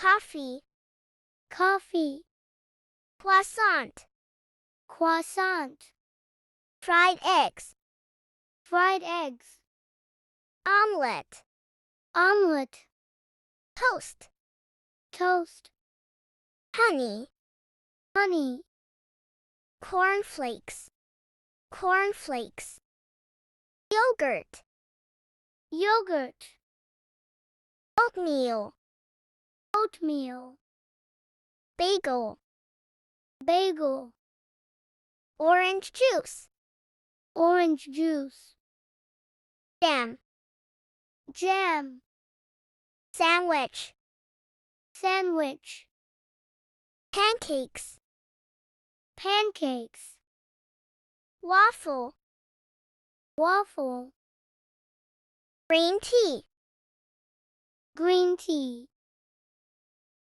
coffee, coffee, croissant, croissant, fried eggs, fried eggs, omelette, omelette, toast, toast, honey, honey, cornflakes, cornflakes, yogurt, yogurt, oatmeal, oatmeal, bagel, bagel, orange juice, orange juice, jam, jam, sandwich, sandwich, pancakes, pancakes, waffle, waffle, green tea, green tea,